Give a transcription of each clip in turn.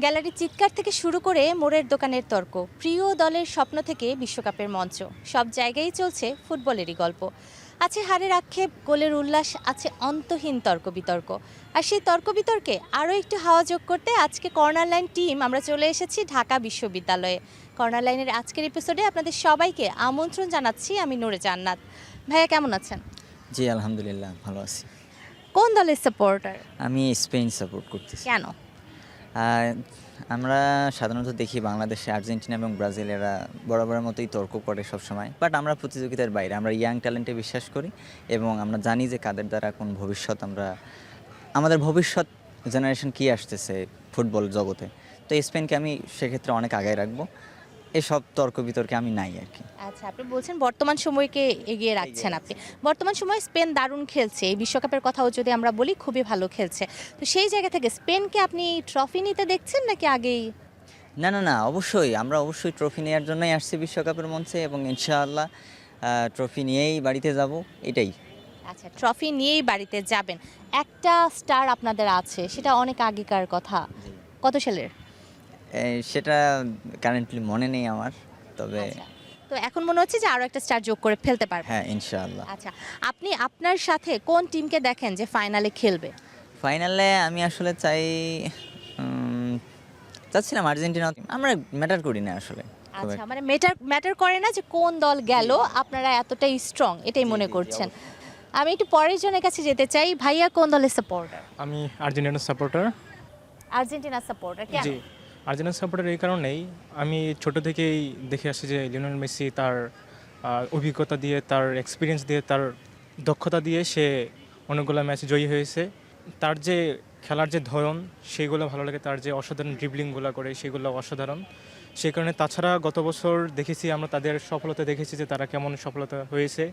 গ্যালারির চিৎকার থেকে শুরু করে মোড়ের দোকানের তর্ক, প্রিয় দলের স্বপ্ন থেকে বিশ্বকাপের মঞ্চ, সব জায়গায় চলছে ফুটবলেরই গল্প। আছে হারের আক্ষেপ, গোলের উল্লাস, আছে অন্তহীন তর্ক বিতর্ক। আর সেই তর্ক বিতর্কে আরও একটু হাওয়া যোগ করতে আজকে কর্নার লাইন টিম আমরা চলে এসেছি ঢাকা বিশ্ববিদ্যালয়ে। কর্নার লাইনের আজকের এপিসোডে আপনাদের সবাইকে আমন্ত্রণ জানাচ্ছি। আমি নূরে জান্নাত। ভাইয়া কেমন আছেন? জি আলহামদুলিল্লাহ ভালো আছি। কোন দলের সাপোর্টার? আমি স্পেন সাপোর্ট করতেছি। কেন? আমরা সাধারণত দেখি বাংলাদেশে আর্জেন্টিনা এবং ব্রাজিল এরা বরাবরের মতোই তর্ক করে সবসময়, বাট আমরা প্রতিযোগিতার বাইরে, আমরা ইয়াং ট্যালেন্টে বিশ্বাস করি এবং আমরা জানি যে কাদের দ্বারা কোন ভবিষ্যৎ, আমাদের ভবিষ্যৎ জেনারেশন কী আসতেছে ফুটবল জগতে। তো স্পেনকে আমি সেক্ষেত্রে অনেক আগায় রাখবো, এসব তর্ক বিতর্কে আমি নাই আর কি। আচ্ছা, আপনি বলছেন বর্তমান সময়কে এগিয়ে রাখছেন আপনি। বর্তমান সময়ে স্পেন দারুণ খেলছে, এই বিশ্বকাপের কথাও যদি আমরা বলি খুবই ভালো খেলছে। তো সেই জায়গা থেকে স্পেনকে আপনি ট্রফি নিতে দেখছেন নাকি আগেই? না না না, অবশ্যই আমরা অবশ্যই ট্রফি নেওয়ার জন্যই আসছি বিশ্বকাপের মঞ্চে এবং ইনশাআল্লাহ ট্রফি নিয়েই বাড়িতে যাব, এটাই। আচ্ছা, ট্রফি নিয়েই বাড়িতে যাবেন। একটা স্টার আপনাদের আছে, সেটা অনেক আগেকার কথা। কত সালের? সেটা কারেন্টলি মনে নেই আমার, তবে আচ্ছা, তো এখন মনে হচ্ছে যে আরো একটা স্টার যোগ করে ফেলতে পারবেন। হ্যাঁ ইনশাআল্লাহ। আচ্ছা, আপনি আপনার সাথে কোন টিমকে দেখেন যে ফাইনালে খেলবে? ফাইনালে আমি আসলে চাচ্ছিলাম আর্জেন্টিনা, আমরা ম্যাটার করি না আসলে খুব আচ্ছা, একটা। মানে ম্যাটার করে না যে কোন দল গেল, আপনারা এতটাই স্ট্রং এটাই জি, মনে জি, জি, করছেন। অবশ্যই। আমি একটু পরের জনের কাছে যেতে চাই। ভাইয়া কোন দলের সাপোর্টার? আমি আর্জেন্টিনার সাপোর্টার। আর্জেন্টিনার সাপোর্টার কেন? জি, আর্জেন্টিনার সাপোর্টার এই কারণেই, আমি ছোট থেকেই দেখে আসছি যে লিওনেল মেসি তার অভিজ্ঞতা দিয়ে, তার এক্সপিরিয়েন্স দিয়ে, তার দক্ষতা দিয়ে সে অনেকগুলো ম্যাচ জয়ী হয়েছে। তার যে খেলার যে ধরন সেগুলো ভালো লাগে, তার যে অসাধারণ ড্রিবলিংগুলো করে সেগুলো অসাধারণ। সেই কারণে, তাছাড়া গত বছর দেখেছি আমরা তাদের সফলতা দেখেছি যে তারা কেমন সফলতা হয়েছে।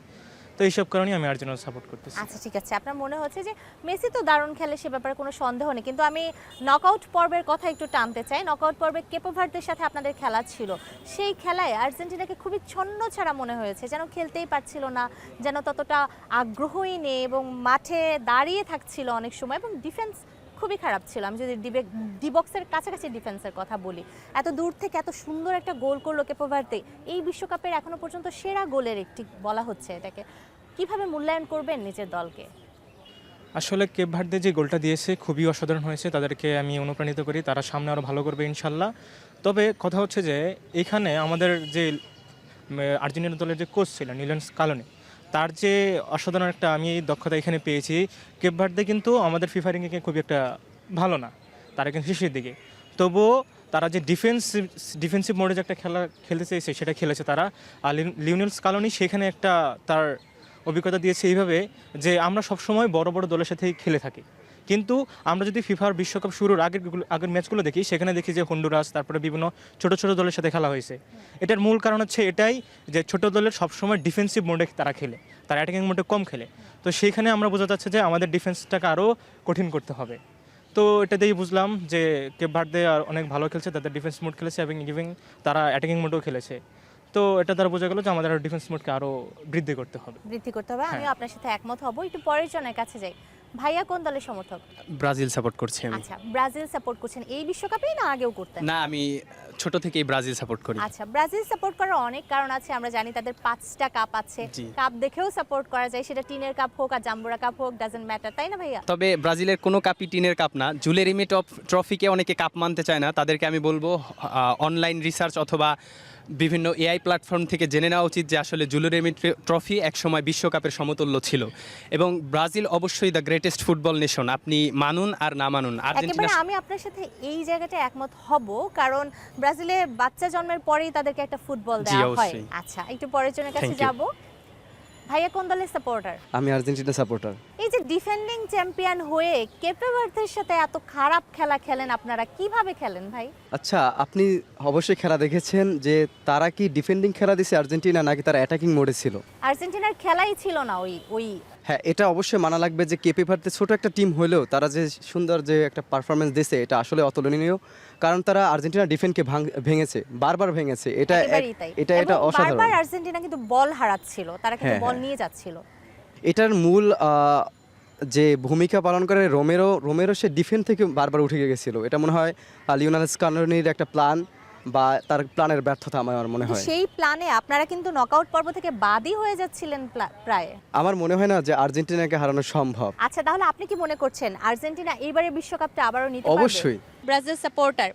তো এইসব কারণেই আমি আর্জেন্টিনা সাপোর্ট করতেছি। আচ্ছা, ঠিক আছে, আপনার মনে হচ্ছে যে মেসি তো দারুণ খেলে, সে ব্যাপারে কোনো সন্দেহ নেই, কিন্তু আমি নকআউট পর্বের কথা একটু টানতে চাই। নকআউট পর্বে কেপো ভার্দের সাথে আপনাদের খেলা ছিল, সেই খেলায় আর্জেন্টিনাকে খুবই ছন্ন ছাড়া মনে হয়েছে, যেন খেলতেই পারছিল না, যেন ততটা আগ্রহই নেই এবং মাঠে দাঁড়িয়ে থাকছিল অনেক সময়, এবং ডিফেন্স খুবই খারাপ ছিল। আমি যদি ডি বক্সের কাছাকাছি ডিফেন্সের কথা বলি, এত দূর থেকে এত সুন্দর একটা গোল করলো কেপো ভার্দে, এই বিশ্বকাপের এখনো পর্যন্ত সেরা গোলের একটি বলা হচ্ছে এটাকে। কিভাবে মূল্যায়ন করবেন নিজের দলকে? আসলে কেপ ভার্দে যে গোলটা দিয়েছে খুবই অসাধারণ হয়েছে, তাদেরকে আমি অনুপ্রাণিত করি, তারা সামনে আরও ভালো করবে ইনশাল্লাহ। তবে কথা হচ্ছে যে এখানে আমাদের যে আর্জেন্টিনা দলের যে কোচ ছিলেন নিলেন স্কালোনি, তার যে অসাধারণ একটা আমি এই দক্ষতা এখানে পেয়েছি। কেপ ভার্দে কিন্তু আমাদের ফিফা র্যাঙ্কিংয়ে খুবই একটা ভালো না, তারা কিন্তু শেষের দিকে। তবুও তারা যে ডিফেন্সিভ মোডে যে একটা খেলা খেলতে চেয়েছে সেটা খেলেছে তারা। আর লিওনেল স্কালোনি সেখানে একটা তার অভিজ্ঞতা দিয়েছে এইভাবে যে আমরা সবসময় বড় বড় দলের সাথেই খেলে থাকি, কিন্তু আমরা যদি ফিফার বিশ্বকাপ শুরুর আগের ম্যাচগুলো দেখি, সেখানে দেখি যে হন্ডুরাস, তারপরে বিভিন্ন ছোট ছোট দলের সাথে খেলা হয়েছে। এটার মূল কারণ হচ্ছে এটাই যে ছোট দলের সবসময় ডিফেন্সিভ মোডে তারা খেলে, তারা অ্যাটাকিং মোডে কম খেলে। তো সেইখানে আমরা বোঝা যাচ্ছে যে আমাদের ডিফেন্সটাকে আরও কঠিন করতে হবে। তো এটা দিয়েই বুঝলাম যে কেপ ভার্দে আর অনেক ভালো খেলছে, তাদের ডিফেন্স মোড খেলেছে এবং ইভিং তারা অ্যাটাকিং মোডেও খেলেছে। তো এটা দ্বারা বোঝা গেল যে আমাদের ডিফেন্স মোডকে আরও বৃদ্ধি করতে হবে। আমিও আপনার সাথে একমত হব। একটু পরের জনের কাছে যাই। ভাইয়া কোন দলের সমর্থক? ব্রাজিল সাপোর্ট করছি আমি। আচ্ছা, ব্রাজিল সাপোর্ট করছেন এই বিশ্বকাপেই না আগেও করতেন? না, আমি ছোট থেকেই ব্রাজিল সাপোর্ট করি। আচ্ছা, ব্রাজিল সাপোর্ট করার অনেক কারণ আছে, আমরা জানি তাদের 5টা কাপ আছে। জি। কাপ দেখেও সাপোর্ট করা যায়, সেটা টিনের কাপ হোক আর জাম্বুরা কাপ হোক, ডাজন্ট ম্যাটার, তাই না ভাইয়া? তবে ব্রাজিলের কোনো কাপই টিনের কাপ না। জুলেরিমি ট্রফিকে অনেকে কাপ মানতে চায় না, তাদেরকে আমি বলবো অনলাইন রিসার্চ অথবা বিভিন্ন এআই প্ল্যাটফর্ম থেকে জেনে নেওয়া উচিত যে আসলে জুলেরিমি ট্রফি একসময় বিশ্বকাপের সমতুল্য ছিল। এবং ব্রাজিল অবশ্যই দ্য গ্রেটেস্ট ফুটবল নেশন, আপনি মানুন আর না মানুন। আর্জেন্টিনা একেবারে আমি আপনার সাথে এই জায়গাটা একমত হব, কারণ ব্রাজিলে বাচ্চা জন্মের পরেই তাদেরকে একটা ফুটবল জি, দেওয়া হয়। অবশ্যই। আচ্ছা, একটু পরের জনের কাছে Thank you. যাব। ভাইয়া কোন দলের সাপোর্টার? আমি আর্জেন্টিনা সাপোর্টার। এই যে ডিফেন্ডিং চ্যাম্পিয়ন হয়ে কেপে ভার্দের সাথে এত খারাপ খেলা খেলেন, আপনারা কিভাবে খেলেন ভাই? আচ্ছা, আপনি অবশ্যই খেলা দেখেছেন যে তারা কি ডিফেন্ডিং খেলা দিছে আর্জেন্টিনা নাকি তারা অ্যাটাকিং মোডে ছিল? আর্জেন্টিনার খেলাই ছিল না ওই হ্যাঁ, এটা অবশ্যই মানা লাগবে যে কেপে ভার্দে ছোট একটা টিম হলেও তারা যে সুন্দর যে একটা পারফরমেন্স দিয়েছে এটা আসলে অতুলনীয়, কারণ তারা আর্জেন্টিনা ডিফেন্ডকে ভেঙেছে, বারবার ভেঙেছে। একেবারেই তাই। এটা এবং অসাধারণ। বারবার আর্জেন্টিনা কিন্তু বল হারাচ্ছিল, তারা কিন্তু হ্যাঁ, বল হ্যাঁ। নিয়ে যাচ্ছিল। এটার মূল যে ভূমিকা পালন করে রোমেরো সে ডিফেন্স থেকে বারবার উঠে গেছিল। এটা মনে হয় লিওনেল স্কালোনির একটা প্ল্যান বা তার প্ল্যানের ব্যর্থতা আমার মনে হয়। সেই প্ল্যানে আপনারা কিন্তু নকআউট পর্ব থেকে বাদই হয়ে যাচ্ছিলেন প্রায়। আমার মনে হয় না যে আর্জেন্টিনাকে হারানো সম্ভব। আচ্ছা, তাহলে আপনি কি মনে করছেন আর্জেন্টিনা এইবারের বিশ্বকাপটা আবারও নিতে পারবে? অবশ্যই। ব্রাজিল সাপোর্টার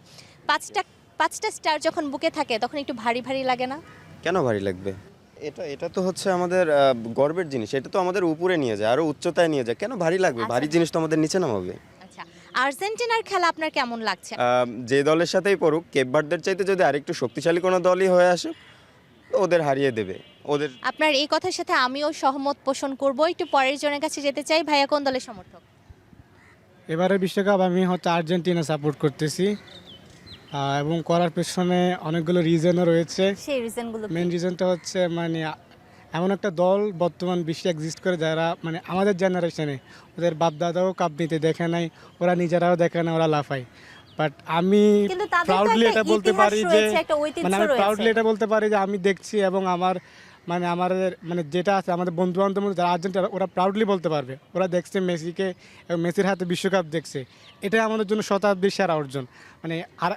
পাঁচটা স্টার যখন বুকে থাকে তখন একটু ভারী ভারী লাগে না? কেন ভারী লাগবে? এটা তো হচ্ছে আমাদের গর্বের জিনিস, এটা তো আমাদের উপরে নিয়ে যায়, আরো উচ্চতায় নিয়ে যায়, কেন ভারী লাগবে? ভারী জিনিস তো আমাদের নিচে নামাবে। আচ্ছা, আর্জেন্টিনার খেলা আপনার কেমন লাগছে? যে দলের সাথেই পড়ুক, কেপ ভার্দের চাইতে যদি আরেকটু শক্তিশালী কোনো দলই হয়ে আসে ওদের হারিয়ে দেবে। ওদের আপনার এই কথার সাথে আমিও সহমত পোষণ করব। একটু পরের জনের কাছে যেতে চাই। ভাইয়া কোন দলের সমর্থক? এবারে বিশ্বকাপ আমি হচ্ছে আর্জেন্টিনা সাপোর্ট করতেছি, এবং করার পেছনে অনেকগুলো রিজনও রয়েছে। সেই রিজনগুলো মেন রিজনটা হচ্ছে মানে এমন একটা দল বর্তমান বিশ্বে এক্সিস্ট করে যারা মানে আমাদের জেনারেশনে ওদের বাপদাদাও কাপ নিতে দেখে নাই, ওরা নিজেরাও দেখে না, ওরা লাফায়। বাট আমি কিন্তু তাদের তো প্রাউডলি একটা এটা বলতে ইতিহাস পারি যে রয়েছে, একটা ঐতিহ্য মানে আমি প্রাউডলি রয়েছে। এটা বলতে পারি যে আমি দেখছি এবং আমার আমাদের মানে যেটা আছে আমাদের বন্ধু বান্ধবের মধ্যে যারা আর্জেন্টিনা ওরা প্রাউডলি বলতে পারবে ওরা দেখছে মেসিকে এবং মেসির হাতে বিশ্বকাপ দেখছে। এটাই আমাদের জন্য শতাব্দীর সেরা অর্জন। মানে আর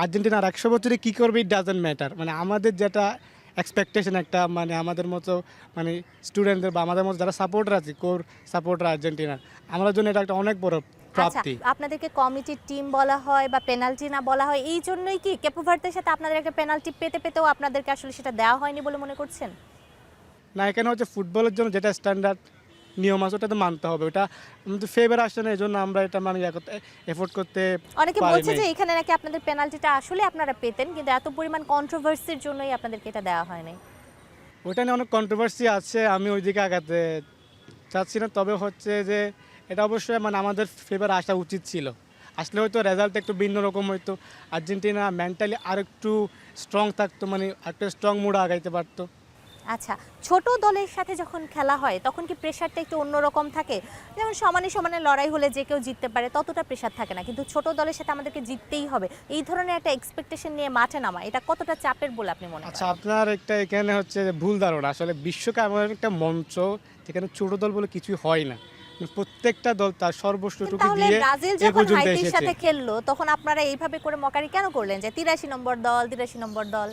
আর্জেন্টিনার 100 বছরে কী করবে ইট ডাজেন্ট ম্যাটার। মানে আমাদের যেটা এক্সপেকটেশন একটা মানে আমাদের মতো মানে স্টুডেন্টদের বা আমাদের মতো যারা সাপোর্টার আছে কোর সাপোর্টার আর্জেন্টিনার, আমাদের জন্য এটা একটা অনেক বড় আচ্ছা, প্রাপ্তি। আপনাদেরকে কমিটির টিম বলা হয় বা পেনাল্টি না বলা হয়, এই জন্যই কি কেপো ভার্দের সাথে আপনাদের একটা পেনাল্টি পেতেও আপনাদেরকে আসলে সেটা দেওয়া হয়নি বলে মনে করছেন? না, এখানে হচ্ছে ফুটবলের জন্য যেটা স্ট্যান্ডার্ড নিয়ম আছে ওটা তো মানতে হবে। ওটা আমাদের ফেভার আসে না, এই জন্য আমরা এটা মানে এফোর্ড করতে অনেকে পারি বলছে নাই। যে এখানে নাকি আপনাদের পেনাল্টিটা আসলে আপনারা পেতেন, কিন্তু এত পরিমাণ কন্ট্রোভার্সির জন্যই আপনাদেরকে এটা দেওয়া হয়নি। ওটা নিয়ে অনেক কন্ট্রোভার্সি আছে, আমি ওইদিকে আগাতে চাচ্ছি না। তবে হচ্ছে যে এটা অবশ্যই মানে আমাদের ফেভার আসা উচিত ছিল, আসলে হয়তো রেজাল্ট একটু ভিন্ন রকম হইতো। আর্জেন্টিনা মেন্টালি আরেকটু স্ট্রং থাকতো, মানে একটা স্ট্রং মুড আগাইতে পারতো। আচ্ছা, ছোট দলের সাথে যখন খেলা হয় তখন কি প্রেশারটা একটু অন্যরকম থাকে? যেমন সমানে সমানে লড়াই হলে যে কেউ জিততে পারে, ততটা প্রেশার থাকে না, কিন্তু ছোট দলের সাথে আমাদেরকে জিততেই হবে, এই ধরনের একটা এক্সপেকটেশন নিয়ে মাঠে নামা, এটা কতটা চাপের বলে আপনি মনে আচ্ছা, করেন? আপনার একটা এখানে হচ্ছে যে ভুল ধারণা। আসলে বিশ্বকাপ এমন একটা মঞ্চ যেখানে ছোট দল বলে কিছুই হয় না, প্রত্যেকটা দল তার সর্বস্বটুকু তাহলে দিয়ে ব্রাজিল এ যখন পর্যন্ত হাইতির এসেছে। সাথে খেললো তখন আপনারা এইভাবে করে মকারি কেন করলেন যে 83 নম্বর দল 83 নম্বর দল?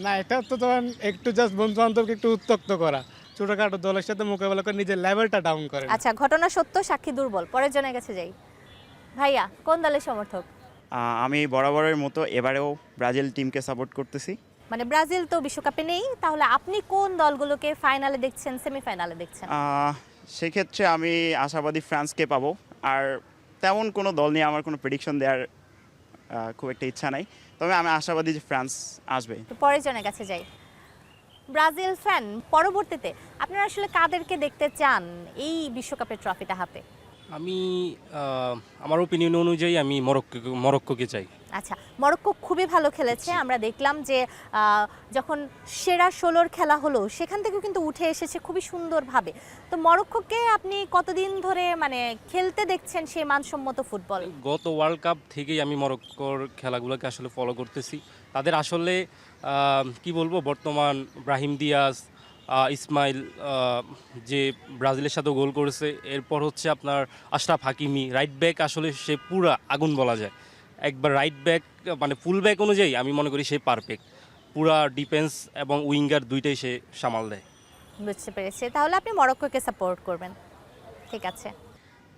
না, এটা তো তখন একটু জাস্ট বন্ধু বান্ধবকে একটু উত্তক্ত করা, ছোটখাটো দলের সাথে মোকাবেলা করে নিজের লেভেলটা ডাউন করে। আচ্ছা, ঘটনা সত্য, সাক্ষী দুর্বল। পরের জনের কাছে যাই। ভাইয়া কোন দলের সমর্থক? আমি বরাবরের মতো এবারেও ব্রাজিল টিমকে সাপোর্ট করতেছি। মানে ব্রাজিল তো বিশ্বকাপে নেই, তাহলে আপনি কোন দলগুলোকে ফাইনালে দেখছেন, সেমিফাইনালে দেখছেন? সেক্ষেত্রে আমি আশাবাদী ফ্রান্সকে পাবো। আর তেমন কোনো দল নিয়ে আমার কোনো প্রেডিকশন দেওয়ার খুব একটা ইচ্ছা নাই, তবে আমি আশাবাদী যে ফ্রান্স আসবে। তো পরের জনের কাছে যাই। ব্রাজিল ফ্যান, পরবর্তীতে আপনারা আসলে কাদেরকে দেখতে চান এই বিশ্বকাপের ট্রফিটা হাতে? আমি আমার ওপিনিয়ন অনুযায়ী আমি মরক্কোকে চাই। আচ্ছা, মরক্কো খুবই ভালো খেলেছে। আমরা দেখলাম যে যখন সেরা 16 খেলা হলো সেখান থেকেও কিন্তু উঠে এসেছে খুবই সুন্দরভাবে। তো মরক্কোকে আপনি কতদিন ধরে মানে খেলতে দেখছেন সেই মানসম্মত ফুটবল? গত ওয়ার্ল্ড কাপ থেকেই আমি মরক্কোর খেলাগুলোকে আসলে ফলো করতেছি। তাদের আসলে কি বলবো, বর্তমান ব্রাহিম দিয়াজ, ইসমাইল যে ব্রাজিলের সাথে গোল করেছে, এরপর হচ্ছে আপনার আশরাফ হাকিমি রাইট ব্যাক, আসলে সে পুরা আগুন বলা যায়। একবার রাইট ব্যাক মানে ফুল ব্যাক অনুযায়ী আমি মনে করি সে পারফেক্ট, পুরা ডিফেন্স এবং উইঙ্গার দুইটাই সে সামাল দেয়। বুঝতে পেরেছি, তাহলে আপনি মরক্কোকে সাপোর্ট করবেন। ঠিক আছে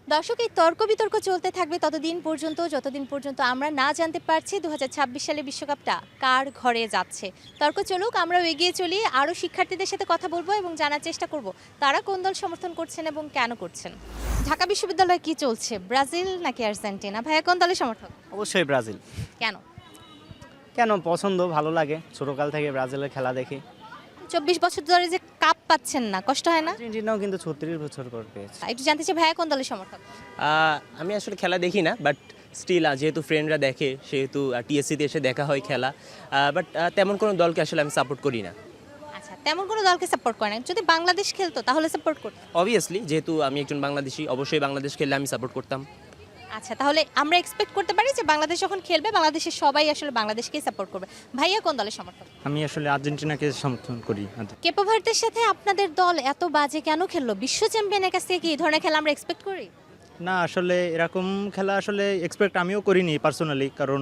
দর্শক, এই তর্ক বিতর্ক চলতে থাকবে ততদিন পর্যন্ত যতদিন পর্যন্ত আমরা না জানতে পারছি 2026 সালে বিশ্বকাপটা কার ঘরে যাচ্ছে। তর্ক চলুক, আমরাও এগিয়ে চলি, আরও শিক্ষার্থীদের সাথে কথা বলবো এবং জানার চেষ্টা করব তারা কোন দল সমর্থন করছেন এবং কেন করছেন। ঢাকা বিশ্ববিদ্যালয়ে কি চলছে, ব্রাজিল নাকি আর্জেন্টিনা? ভাইয়া কোন দলের সমর্থক? অবশ্যই ব্রাজিল। কেন? কেন পছন্দ, ভালো লাগে, ছোটকাল থেকে ব্রাজিলের খেলা দেখি। 24 বছর ধরে যে কাপ পাচ্ছেন না, কষ্ট হয় না? আর্জেন্টিনাও কিন্তু 36 বছর পর পেয়েছে। একটু জানতে চাই ভাইয়া কোন দলের সমর্থক? আমি আসলে খেলা দেখি না, বাট স্টিল যেহেতু ফ্রেন্ডরা দেখে সেহেতু টিএসসিতে এসে দেখা হয় খেলা, বাট তেমন কোনো দলকে আসলে আমি সাপোর্ট করি না। আচ্ছা, তেমন কোনো দলকে সাপোর্ট করেন? যদি বাংলাদেশ খেলতো তাহলে সাপোর্ট করতেন? অবভিয়াসলি যেহেতু আমি একজন বাংলাদেশি, অবশ্যই বাংলাদেশ খেললে আমি সাপোর্ট করতাম। আচ্ছা, তাহলে আমরা এক্সপেক্ট করতে পারি যে বাংলাদেশ যখন খেলবে বাংলাদেশের সবাই আসলে বাংলাদেশকেই সাপোর্ট করবে। ভাইয়া কোন দলের সমর্থক? আমি আসলে আর্জেন্টিনাকে সমর্থন করি। কেপো ভার্দের সাথে আপনাদের দল এত বাজে কেন খেললো? বিশ্ব চ্যাম্পিয়নের কাছ থেকে কি এই ধরনের খেলা আমরা এক্সপেক্ট করি? না, আসলে এরকম খেলা আসলে এক্সপেক্ট আমিও করিনি পার্সোনালি, কারণ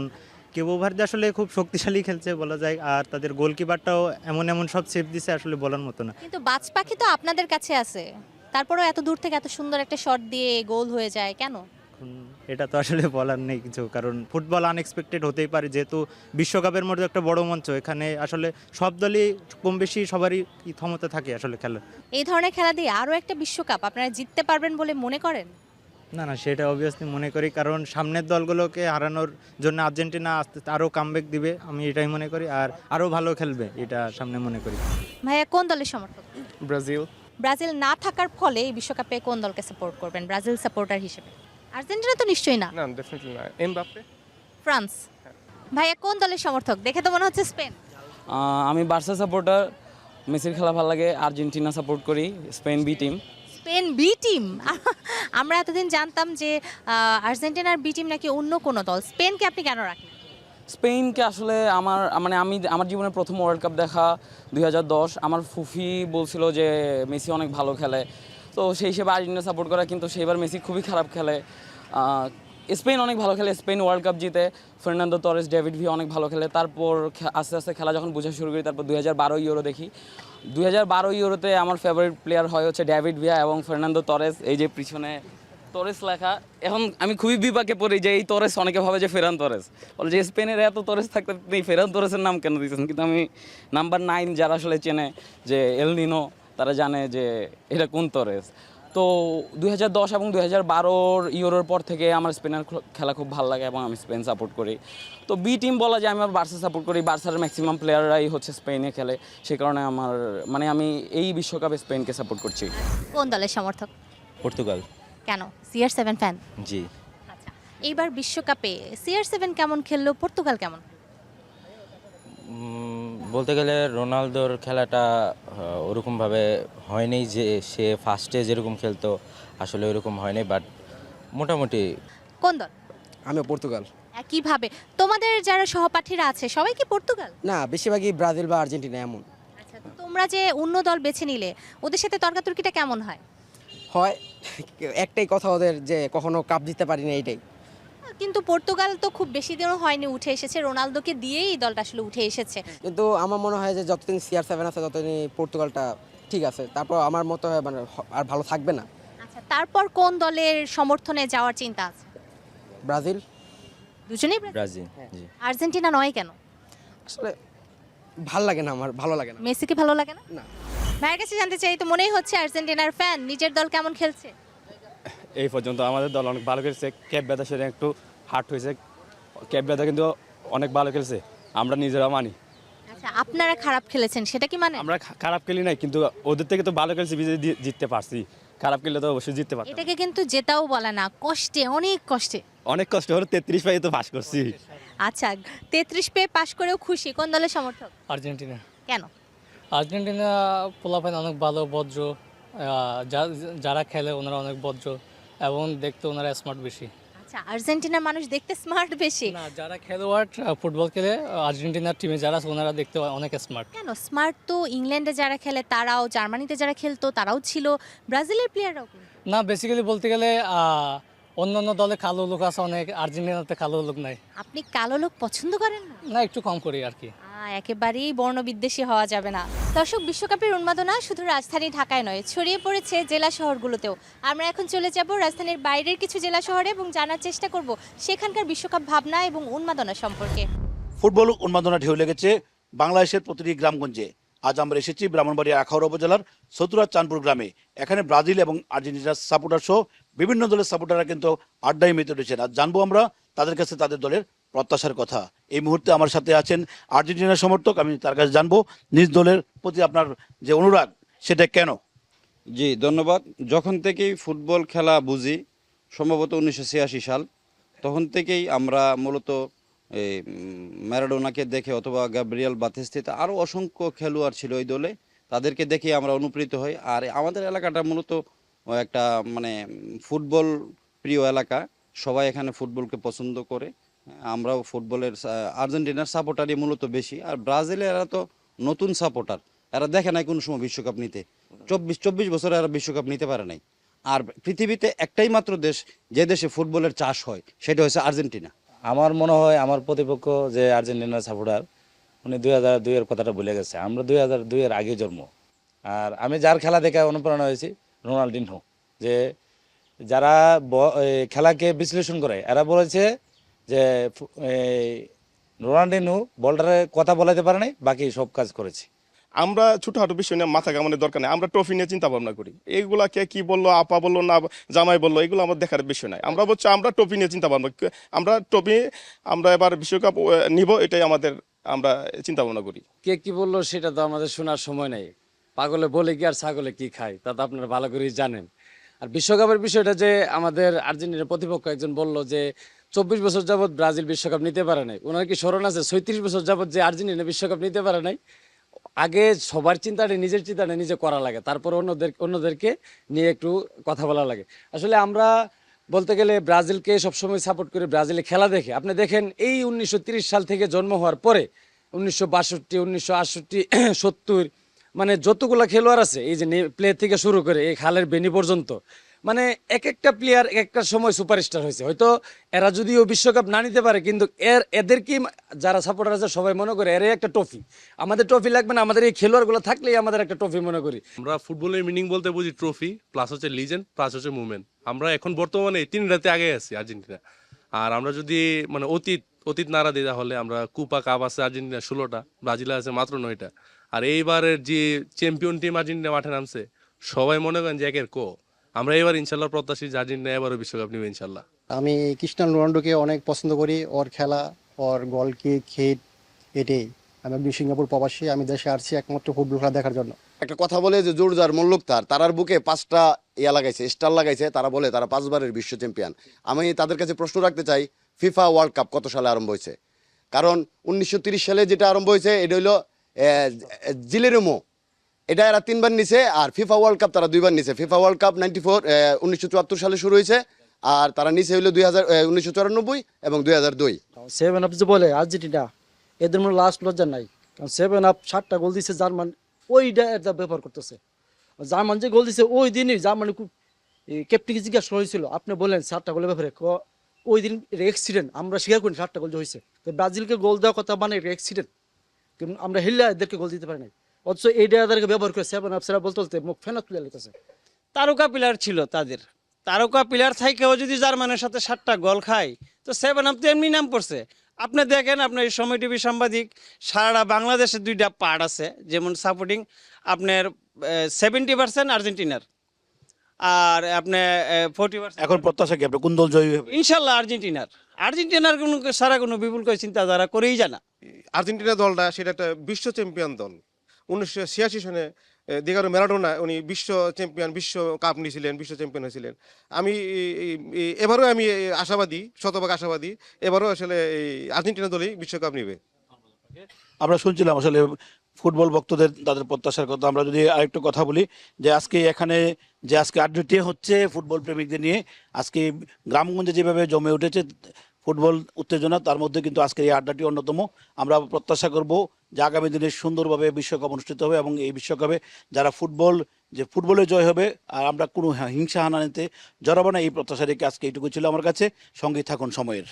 কেবো ভার্দে আসলে খুব শক্তিশালী খেলছে বলা যায়, আর তাদের গোলকিপারটাও এমন এমন সব সেভ দিছে আসলে বলার মতো না। কিন্তু বাজ পাখি তো আপনাদের কাছে আছে, তারপরেও এত দূর থেকে এত সুন্দর একটা শট দিয়ে গোল হয়ে যায় কেন? এখন এটা তো আসলে বলার নেই কিছু, কারণ ফুটবল আনএক্সপেক্টেড হতেই পারে, যেহেতু বিশ্বকাপের মধ্যে একটা বড় মঞ্চ, এখানে আসলে সব দলই কম বেশি সবারই ক্ষমতা থাকে আসলে খেলা। এই ধরনের খেলা দিয়ে আরও একটা বিশ্বকাপ আপনারা জিততে পারবেন বলে মনে করেন? না না, সেটা অবভিয়াসলি মনে করি, কারণ সামনের দলগুলোকে হারানোর জন্য আর্জেন্টিনা আস্তে আরও কামব্যাক দিবে, আমি এটাই মনে করি, আর আরও ভালো খেলবে এটা সামনে মনে করি। ভাইয়া কোন দলের সমর্থক? ব্রাজিল। ব্রাজিল না থাকার ফলে এই বিশ্বকাপে কোন দলকে সাপোর্ট করবেন ব্রাজিল সাপোর্টার হিসেবে? আর্জেন্টিনা তো নিশ্চয়ই না। না, ডেফিনেটলি না। এমবাপ্পে। ফ্রান্স। ভাইয়া কোন দলের সমর্থক? দেখে তো মনে হচ্ছে স্পেন। আমি বার্সা সাপোর্টার, মেসির খেলা ভালো লাগে। আর্জেন্টিনা সাপোর্ট করি, Spain B team. Spain B team? আমরা এতদিন জানতাম যে আর্জেন্টিনার বি টিম নাকি অন্য কোনো দল। স্পেনকে আপনি কেন রাখেন? স্পেনকে আসলে আমার জীবনের প্রথম ওয়ার্ল্ড কাপ দেখা 2010। আমার ফুফি বলছিল যে মেসি অনেক ভালো খেলে, তো সেই হিসেবে আর্জেন্টিনা সাপোর্ট করা, কিন্তু সেবার মেসি খুবই খারাপ খেলে। স্পেন অনেক ভালো খেলে, স্পেন ওয়ার্ল্ড কাপ জিতে। ফার্নান্দো তরেস, ডেভিড ভিয়া অনেক ভালো খেলে। তারপর আস্তে আস্তে খেলা যখন বোঝা শুরু করি, তারপর 2012 ইউরো দেখি। 2012 ইউরোতে আমার ফেভারিট প্লেয়ার হয় হচ্ছে ডেভিড ভিয়া এবং ফার্নান্দো তরেস। এই যে পিছনে তরেস লেখা, এখন আমি খুবই বিপাকে পড়ি যে এই তরেস, অনেকে ভাবে যে ফেরান তরেস, বলে যে স্পেনের এত তরেস থাকতে আপনি ফেরান তরেসের নাম কেন দিয়েছেন? কিন্তু আমি নাম্বার 9 যারা আসলে চেনে যে এল নিনো, তারা জানে যে এটা কোন তরেস। তো 2010 এবং 2012 ইউরোর পর থেকে আমার স্পেনের খেলা খুব ভালো লাগে এবং আমি স্পেন সাপোর্ট করি। তো বি টিম বলা যায়, আমি আমার বার্সা সাপোর্ট করি। বার্সার ম্যাক্সিমাম প্লেয়াররাই হচ্ছে স্পেনে খেলে, সে কারণে আমি এই বিশ্বকাপে স্পেনকে সাপোর্ট করছি। কোন দলের সমর্থক? পর্তুগাল। কেন? CR7 fan? জি। আচ্ছা, এইবার বিশ্বকাপে CR7 কেমন খেললো, পর্তুগাল কেমন? বলতে গেলে রোনালদোর খেলাটা ওরকমভাবে হয়নি, যে সে ফার্স্টে যেরকম খেলতো আসলে ওরকম হয়নি, বাট মোটামুটি। কোন দল? আমি পর্তুগাল। কিভাবে? তোমাদের যারা সহপাঠীরা আছে সবাই কি পর্তুগাল? না, বেশিরভাগই ব্রাজিল বা আর্জেন্টিনা এমন আচ্ছা, তো তোমরা যে অন্য দল বেছে নিলে ওদের সাথে তর্কাতর্কিটা কেমন হয়? হয়। একটাই কথা ওদের, যে কখনো কাপ জিততে পারি না, এইটাই। কিন্তু পর্তুগাল তো খুব বেশি দিনও হয়নি উঠে এসেছে, রোনালদোকে দিয়েই এই দলটা আসলে উঠে এসেছে। কিন্তু আমার মনে হয় যে যতদিন CR7 আছে ততদিন পর্তুগালটা ঠিক আছে, তারপর আমার মতো হয় মানে আর ভালো থাকবে না। আচ্ছা, তারপর কোন দলের সমর্থনে যাওয়ার চিন্তা আছে? ব্রাজিল। দুজনেই ব্রাজিল। জি। আর্জেন্টিনা নয় কেন? আসলে ভালো লাগে না, আমার ভালো লাগে না। মেসিকে ভালো লাগে না? না। ভাইয়ের কাছে জানতে চাই, তো মনেই হচ্ছে আর্জেন্টিনার ফ্যান। নিজের দল কেমন খেলছে? এই পর্যন্ত আমাদের দল অনেক ভালো খেলছে। ক্যাপ ব্যাথা সেটা একটু হার্ট হয়েছে, ক্যাপ ব্যাথা কিন্তু অনেক ভালো খেলছে, আমরা নিজেরা মানি। আচ্ছা, আপনারা খারাপ খেলেছেন সেটা কি মানে? আমরা খারাপ খেলি নাই, কিন্তু ওদের থেকে তো ভালো খেলছি, বিজয় জিততে পারছি। খারাপ খেললে তো অবশ্যই জিততে পারতাম। এটাকে কিন্তু জেতাও বলে না, কষ্টে, অনেক কষ্টে। অনেক কষ্ট হলো, 33 পাই তো পাস করছি। আচ্ছা, 33 পেয়ে পাশ করেও খুশি। কোন দলের সমর্থক? আর্জেন্টিনা। কেন? আর্জেন্টিনা পোলাপাইন অনেক ভালো, ভদ্র, যারা খেলে ওনারা অনেক ভদ্র এবং দেখতে ওনারা স্মার্ট বেশি। আচ্ছা, আর্জেন্টিনার মানুষ দেখতে স্মার্ট বেশি? না, যারা খেলোয়াড় ফুটবল খেলে আর্জেন্টিনার টিমে যারা আছে ওনারা দেখতে অনেক স্মার্ট। কেন স্মার্ট? তো ইংল্যান্ডে যারা খেলে তারাও, জার্মানিতে যারা খেলতো তারাও ছিল, ব্রাজিলের প্লেয়াররাও। না, বেসিক্যালি বলতে গেলে অন্য অন্য দলে কালো লোক আছে অনেক, আর্জেন্টিনাতে কালো লোক নাই। আপনি কালো লোক পছন্দ করেন না? না, একটু কম করি আর কি। একেবারেই বর্ণবিদ্বেষী হওয়া যাবে না। দর্শক, বিশ্বকাপের উন্মাদনা শুধু রাজধানী ঢাকায় নয়, ছড়িয়ে পড়েছে জেলা শহরগুলোতেও। আমরা এখন চলে যাব রাজধানীর বাইরের কিছু জেলা শহরে এবং জানার চেষ্টা করব সেখানকার বিশ্বকাপ ভাবনা এবং উন্মাদনা সম্পর্কে। ফুটবল উন্মাদনা ঢেউ লেগেছে বাংলাদেশের প্রতিটি গ্রামগঞ্জে। আজ আমরা এসেছি ব্রাহ্মণবাড়িয়া আখাউড়া উপজেলার সতুরা চাঁদপুর গ্রামে। এখানে ব্রাজিল এবং আর্জেন্টিনার সাপোর্টার সহ বিভিন্ন দলের সাপোর্টাররা কিন্তু আড্ডায় মেতে উঠেছেন। আর জানবো আমরা তাদের কাছে তাদের দলের প্রত্যাশার কথা। এই মুহূর্তে আমার সাথে আছেন আর্জেন্টিনার সমর্থক, আমি তার কাছে জানবো নিজ দলের প্রতি আপনার যে অনুরাগ সেটা কেন। জি ধন্যবাদ। যখন থেকেই ফুটবল খেলা বুঝি, সম্ভবত 1986 সাল, তখন থেকেই আমরা মূলত এই ম্যারাডোনাকে দেখে অথবা গ্যাব্রিয়েল বাতিস্তুতা আরও অসংখ্য খেলোয়াড় ছিল ওই দলে, তাদেরকে দেখে আমরা অনুপ্রাণিত হই। আর আমাদের এলাকাটা মূলত একটা মানে ফুটবল প্রিয় এলাকা, সবাই এখানে ফুটবলকে পছন্দ করে। আমরাও ফুটবলের আর্জেন্টিনার সাপোর্টারই মূলত বেশি। আর ব্রাজিলে এরা তো নতুন সাপোর্টার, এরা দেখে নাই কোনো সময় বিশ্বকাপ নিতে। 24 বছরে এরা বিশ্বকাপ নিতে পারে নাই। আর পৃথিবীতে একটাই মাত্র দেশ যে দেশে ফুটবলের চাষ হয়, সেটা হচ্ছে আর্জেন্টিনা। আমার মনে হয় আমার প্রতিপক্ষ যে আর্জেন্টিনার সাপোর্টার, উনি 2002-এর কথাটা ভুলে গেছে। আমরা 2002-এর আগে জন্ম। আর আমি যার খেলা দেখে অনুপ্রেরণা হয়েছি রোনাল্ডিনহো, যে যারা খেলাকে বিশ্লেষণ করে এরা বলেছে যে রোনাল্ডিনহো বলটারে কথা বলাতে পারে নাই, বাকি সব কাজ করেছে। আমরা ছোটখাটো বিষয় নিয়ে মাথা ঘামানোর দরকার নেই, আমরা ট্রফি নিয়ে চিন্তা ভাবনা করি। এইগুলা কে কি বললো, আপা বললো না জামাই বললো, এগুলো আমার দেখার বিষয় নাই। আমরা বলছি আমরা ট্রফি নিয়ে চিন্তা ভাবনা, আমরা এবার বিশ্বকাপ নিব, এটাই আমাদের, আমরা চিন্তা ভাবনা করি। কে কি বললো সেটা তো আমাদের শোনার সময় নেই। পাগলে বলে কি আর ছাগলে কি খায় তা তো আপনারা ভালো করেই জানেন। আর বিশ্বকাপের বিষয়টা যে আমাদের আর্জেন্টিনার প্রতিপক্ষ একজন বলল যে 24 বছর যাবৎ ব্রাজিল বিশ্বকাপ নিতে পারে নাই। ওনার কি স্মরণ আছে 36 বছর যাবৎ যে আর্জেন্টিনা বিশ্বকাপ নিতে পারে নাই? আগে সবার চিন্তাটা নিজের চিন্তাটা নিজে করা লাগে, তারপর অন্যদেরকে নিয়ে একটু কথা বলা লাগে। আসলে আমরা বলতে গেলে ব্রাজিলকে সবসময় সাপোর্ট করে, ব্রাজিলে খেলা দেখে। আপনি দেখেন এই 1930 সাল থেকে জন্ম হওয়ার পরে 1962, 1968, 70, মানে যতগুলা খেলোয়াড় আছে এই যে প্লে থেকে শুরু করে এই খালের বেনি পর্যন্ত, মানে এক একটা প্লেয়ার এক একটা সময় সুপারস্টার হয়েছে। হয়তো এরা যদিও বিশ্বকাপ না নিতে পারে, কিন্তু এদেরকে যারা সাপোর্টার আছে সবাই মনে করে এরাই একটা ট্রফি। আমাদের ট্রফি লাগবে না, আমাদের এই খেলোয়াড়গুলো থাকলেই আমাদের একটা ট্রফি মনে করি। আমরা ফুটবলের মিনিং বলতে বুঝি ট্রফি, প্লাস হচ্ছে লিজেন্ড, প্লাস হচ্ছে মুভমেন্ট। আমরা এখন বর্তমানে 3 রাতে আগে আছি আর্জেন্টিনা। আর আমরা যদি মানে অতীত নাড়া দিই, তাহলে আমরা কুপা কাপ আছে আর্জেন্টিনা 16টা, ব্রাজিলে আছে মাত্র 9টা। আর এইবারের যে চ্যাম্পিয়ন টিম আর্জেন্টিনা মাঠে নামছে, সবাই মনে করেন যে একের কো। আমরা এবার ইনশাল্লাহ প্রত্যাশী যে আর্জেন্টিনা এবারও বিশ্বকাপ নিবে ইনশাল্লাহ। আমি ক্রিস্টিয়ানো রোনাল্ডোকে অনেক পছন্দ করি, ওর খেলা, ওর গোল কিক, হিট, এটাই। আমি একজন সিঙ্গাপুর প্রবাসী, আমি দেশে আসছি একমাত্র ফুটবল খেলা দেখার জন্য। একটা কথা বলে যে জোর যার মুল্লুক তার, তারার বুকে 5টা লাগাইছে, স্টার লাগাইছে। তারা বলে তারা 5বারের বিশ্ব চ্যাম্পিয়ন। আমি তাদের কাছে প্রশ্ন রাখতে চাই, ফিফা ওয়ার্ল্ড কাপ কত সালে আরম্ভ হয়েছে? কারণ 1930 সালে যেটা আরম্ভ হয়েছে এটা হইলো জিলেরোমো, এটা এরা 3বার নিছে। আর ফিফা ওয়ার্ল্ড কাপ তারা 2বার নিছে। ফিফা ওয়ার্ল্ড কাপ 1974 সালে শুরু হয়েছে, আর তারা নিচে হইলো 1994 এবং 2002। 7 আপ যে বলে আর্জেন্টিনা, এদের মনে লাস্ট লজ্জা নাই। কারণ 7 আপ 7টা গোল দিছে জার্মান, ওইটা এটা ব্যবহার করতেছে। জার্মান যে গোল দিছে ওই দিনই জার্মানি ক্যাপ্টেনকে জিজ্ঞাসা হয়েছিল, আপনি বলেন 7টা গোলের ব্যাপারে, ওই দিন এটা অ্যাক্সিডেন্ট, আমরা স্বীকার করি 7টা গোল যে হয়েছে। ব্রাজিলকে গোল দেওয়ার কথা মানে এটা অ্যাক্সিডেন্ট, কিন্তু আমরা হেললে এদেরকে গোল দিতে পারি নাই। অথচ এইটা এদেরকে ব্যবহার করে 7 আপ সেরা বলতে মুখ ফেনা তুলে লেগেছে। তারকা প্লেয়ার ছিল তাদের, তারকা প্লেয়ার থাকেও যদি জার্মানের সাথে 7টা গোল খায়, তো 7 আপ তো এমনি নাম পড়ছে। আপনি দেখেন, আপনার সময় টিভি সাংবাদিক সারা বাংলাদেশে 2টা পার্ট আছে, যেমন সাপোর্টিং আপনার 70% আর্জেন্টিনার, আর আপনার 40%। এখন প্রত্যাশা কি, আপনি কোন দল জয়ী হবে? ইনশাল্লাহ আর্জেন্টিনার কোনো সারা কোনো বিপুল করে চিন্তাধারা করেই জানা। আর্জেন্টিনা দলটা সেটা একটা বিশ্ব চ্যাম্পিয়ন দল। 1986 সনে দিগারো ম্যারাডোনা উনি বিশ্ব কাপ নিয়েছিলেন, বিশ্ব চ্যাম্পিয়ন হয়েছিলেন। এবারও আমি আশাবাদী, শতভাগ আশাবাদী, এবারও আসলে আর্জেন্টিনা দলই বিশ্বকাপ নেবে। আমরা শুনছিলাম আসলে ফুটবল ভক্তদের তাদের প্রত্যাশার কথা। আমরা যদি আরেকটু কথা বলি, যে আজকে আড্ডাটি হচ্ছে ফুটবল প্রেমিকদের নিয়ে। আজকে গ্রামগঞ্জে যেভাবে জমে উঠেছে ফুটবল উত্তেজনা, তার মধ্যে কিন্তু আজকের এই আড্ডাটি অন্যতম। আমরা প্রত্যাশা করব যে আগামী দিনে সুন্দরভাবে বিশ্বকাপ অনুষ্ঠিত হবে এবং এই বিশ্বকাপে যারা ফুটবলে জয় হবে, আর আমরা কোনো হিংসা হানানিতে জড়াবো না, এই প্রত্যাশা রেখে আজকে এইটুকু ছিল আমার কাছে। সঙ্গে থাকুন সময়ের।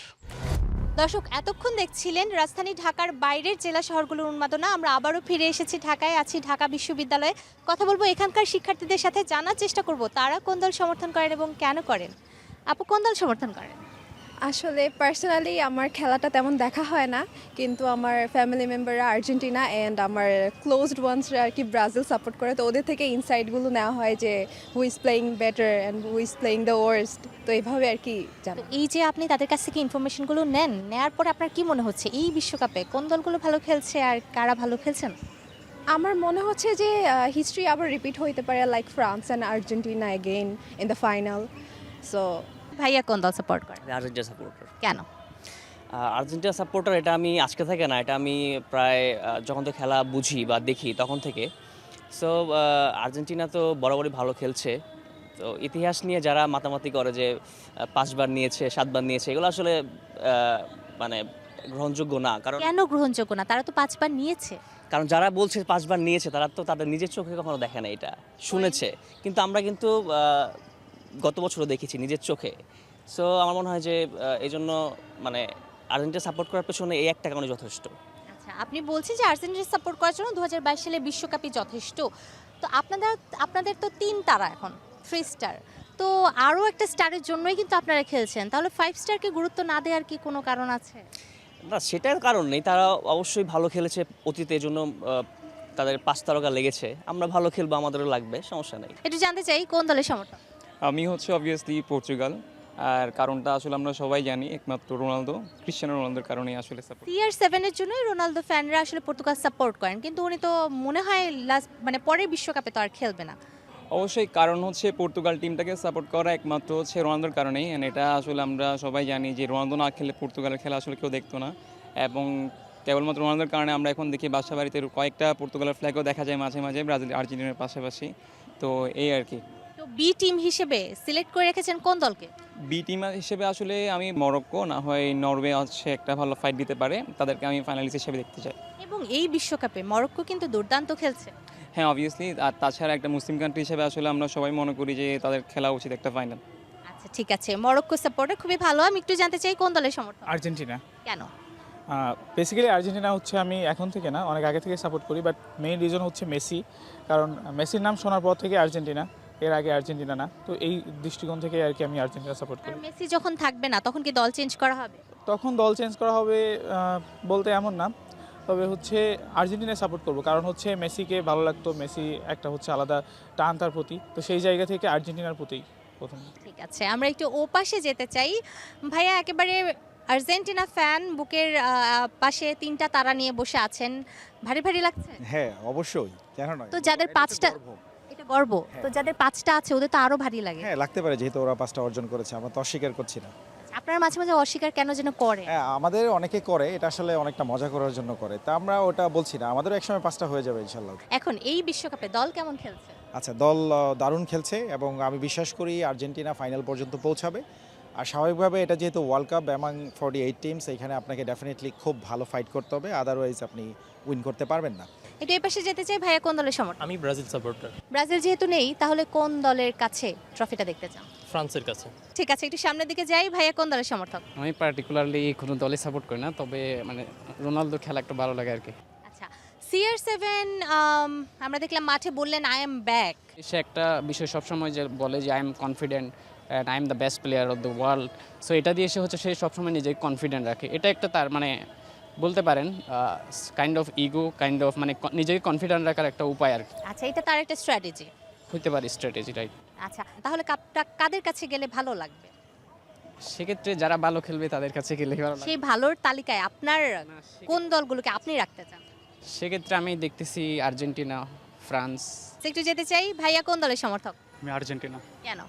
দর্শক, এতক্ষণ দেখছিলেন রাজধানী ঢাকার বাইরের জেলা শহরগুলোর উন্মাদনা। আমরা আবারও ফিরে এসেছি ঢাকায়, আছি ঢাকা বিশ্ববিদ্যালয়ে। কথা বলবো এখানকার শিক্ষার্থীদের সাথে, জানার চেষ্টা করব তারা কোন দল সমর্থন করেন এবং কেন করেন। আপু, কোন দল সমর্থন করেন? আসলে পার্সোনালি আমার খেলাটা তেমন দেখা হয় না, কিন্তু আমার ফ্যামিলি মেম্বাররা আর্জেন্টিনা অ্যান্ড আমার ক্লোজড ওয়ান্সরা আর কি ব্রাজিল সাপোর্ট করে। তো ওদের থেকে ইনসাইটগুলো নেওয়া হয় যে who is playing better and who is playing the worst. তো এইভাবে আর কি জানো। এই যে আপনি তাদের কাছ থেকে ইনফরমেশনগুলো নেওয়ার পরে আপনার কি মনে হচ্ছে এই বিশ্বকাপে কোন দলগুলো ভালো খেলছে আর কারা ভালো খেলছেন? আমার মনে হচ্ছে যে হিস্ট্রি আবার রিপিট হইতে পারে, like France and Argentina again in the final. So ভাইয়া কোন দল সাপোর্ট করেন? Argentina supporter. কেন? আর্জেন্টিনা সাপোর্টার এটা আমি আজকে থেকে না, এটা আমি প্রায় যখন তো খেলা বুঝি বা দেখি তখন থেকে। সো আর্জেন্টিনা তো বরাবরই ভালো খেলছে, তো ইতিহাস নিয়ে যারা মাতামাতি করে যে 5বার নিয়েছে 7বার নিয়েছে, এগুলো আসলে মানে গ্রহণযোগ্য না। কারণ কেন গ্রহণযোগ্য না? তারা তো 5বার নিয়েছে। কারণ যারা বলছে 5বার নিয়েছে তারা তো তাদের নিজের চোখে কখনো দেখে না, এটা শুনেছে। কিন্তু আমরা কিন্তু গত বছরও দেখেছি নিজের চোখে। সো আমার মনে হয় যে এই জন্য মানে আর্জেন্টিনা সাপোর্ট করার পেছনে এই একটা কারণে যথেষ্ট। আচ্ছা, আপনি বলছেন যে আর্জেন্টিনা সাপোর্ট করার জন্য 2022 সালে বিশ্বকাপই যথেষ্ট। তো আপনাদের তো 3 তারা এখন, 3 স্টার। তো আরও একটা স্টারের জন্যই কিন্তু আপনারা খেলছেন। তাহলে 5 স্টারকে গুরুত্ব না দেওয়ার কি কোনো কারণ আছে? না, সেটার কারণ নেই। তারা অবশ্যই ভালো খেলেছে অতীতে, এজন্য তাদের 5 তারকা লেগেছে। আমরা ভালো খেলবো, আমাদেরও লাগবে, সমস্যা নেই। একটু জানতে চাই কোন দলের সমর্থক? আমি হচ্ছে অবভিয়াসলি পর্তুগাল। আর কারণটা আসলে আমরা সবাই জানি, একমাত্র ক্রিশ্চিয়ানো রোনালদোর কারণেই আসলে সাপোর্ট। CR7 এর জন্যই রোনালদো ফ্যানরা আসলে পর্তুগাল সাপোর্ট করেন, কিন্তু উনি তো মনে হয় পরের বিশ্বকাপে তো আর খেলবে না। অবশ্যই কারণ হচ্ছে পর্তুগাল টিমটাকে সাপোর্ট করা একমাত্র হচ্ছে রোনালদোর কারণেই। এন্ড এটা আসলে আমরা সবাই জানি যে রোনালদো না খেলে পর্তুগালের খেলা আসলে কেউ দেখতো না। এবং কেবলমাত্র রোনালদোর কারণে আমরা এখন দেখি বাসা বাড়িতে কয়েকটা পর্তুগালের ফ্ল্যাগও দেখা যায় মাঝে মাঝে ব্রাজিল আর্জেন্টিনার পাশাপাশি। তো এই আর কি। তো বি টিম হিসেবে সিলেক্ট করে রেখেছেন কোন দলকে? বি টিম হিসেবে আসলে আমি মরক্কো না হয় নরওয়ে হচ্ছে একটা ভালো ফাইট দিতে পারে, তাদেরকে আমি ফাইনালিস্ট হিসেবে দেখতে চাই। এবং এই বিশ্বকাপে মরক্কো কিন্তু দুর্দান্ত খেলছে। হ্যাঁ, অবভিয়াসলি। আর তাছাড়া একটা মুসলিম কান্ট্রি হিসেবে আসলে আমরা সবাই মনে করি যে তাদের খেলা উচিত একটা ফাইনাল। আচ্ছা, ঠিক আছে, মরক্কো সাপোর্টার, খুবই ভালো। আমি একটু জানতে চাই কোন দলের সমর্থক? আর্জেন্টিনা। কেন? বেসিক্যালি আর্জেন্টিনা হচ্ছে আমি এখন থেকে না, অনেক আগে থেকে সাপোর্ট করি, বাট মেইন রিজন হচ্ছে মেসি। কারণ মেসির নাম শোনার পর থেকে আর্জেন্টিনা, এর আগে আর্জেন্টিনা না। তো এই দৃষ্টিকোণ থেকে আর কি আমি আর্জেন্টিনা সাপোর্ট করি। মেসি যখন থাকবে না তখন কি দল চেঞ্জ করা হবে? তখন দল চেঞ্জ করা হবে বলতে এমন না, তবে হচ্ছে আর্জেন্টিনায় সাপোর্ট করব। কারণ হচ্ছে মেসিকে ভালো লাগতো, মেসি একটা হচ্ছে আলাদা টান তার প্রতি, তো সেই জায়গা থেকে আর্জেন্টিনার প্রতি প্রথম। ঠিক আছে, আমরা একটু ও পাশে যেতে চাই। ভাইয়া একেবারে আর্জেন্টিনা ফ্যান, বুকের পাশে 3টা তারা নিয়ে বসে আছেন, ভারী ভারী লাগছে? হ্যাঁ, অবশ্যই, কেন নয়। তো যাদের 5টা, এটা গর্ব, তো যাদের 5টা আছে ওদের তো আরো ভারী লাগে। হ্যাঁ, লাগতে পারে, যেহেতু ওরা 5টা অর্জন করেছে, আমরা তো অস্বীকার করছি না। আপনারা মাঝে মাঝে অস্বীকার কেন যেন করে? হ্যাঁ, আমাদের অনেকে করে, এটা আসলে অনেকটা মজা করার জন্য করে, তা আমরা ওটা বলছি না, আমাদেরও একসময় 5টা হয়ে যাবে ইনশাল্লাহ। এখন এই বিশ্বকাপে দল কেমন খেলছে? আচ্ছা, দল দারুণ খেলছে এবং আমি বিশ্বাস করি আর্জেন্টিনা ফাইনাল পর্যন্ত পৌঁছাবে। আর স্বাভাবিকভাবে এটা যেহেতু ওয়ার্ল্ড কাপ অ্যামাং 48 টিমস, এখানে আপনাকে ডেফিনেটলি খুব ভালো ফাইট করতে হবে, আদারওয়াইজ আপনি উইন করতে পারবেন না। একটু এই পাশে যেতে চাই। ভাইয়া কোন দলের সমর্থক? আমি ব্রাজিল সাপোর্টার। ব্রাজিল যেহেতু নেই, তাহলে কোন দলের কাছে ট্রফিটা দেখতে চান? ফ্রান্সের কাছে। ঠিক আছে, একটু সামনের দিকে যাই। ভাইয়া কোন দলের সমর্থক? আমি পার্টিকুলারলি কোনো দলে সাপোর্ট করি না, তবে মানে রোনালদোর খেলা একটু ভালো লাগে আর কি। আচ্ছা, CR7 আমরা দেখলাম মাঠে বললেন আই এম ব্যাক। সে একটা বিষয় সবসময় যে বলে যে I am confident and I am the best player of the world. So এটা দিয়ে সে সবসময় নিজেকে কনফিডেন্ট রাখে। এটা একটা তার মানে বলতে পারেন kind of ego, kind of মানে নিজেকে কনফিডেন্ট রাখার একটা উপায় আর কি। আচ্ছা, এটা তার একটা স্ট্র্যাটেজি হইতে পারে, স্ট্র্যাটেজি, রাইট। আচ্ছা, তাহলে কাপটা কাদের কাছে গেলে ভালো লাগবে? সেক্ষেত্রে যারা ভালো খেলবে তাদের কাছে গেলে ভালো লাগবে। সেই ভালোর তালিকায় আপনার কোন দলগুলোকে আপনি রাখতে চান? সেক্ষেত্রে আমি দেখতেছি আর্জেন্টিনা, ফ্রান্স। একটু যেতে চাই। ভাইয়া কোন দলের সমর্থক? আমি আর্জেন্টিনা। কেন?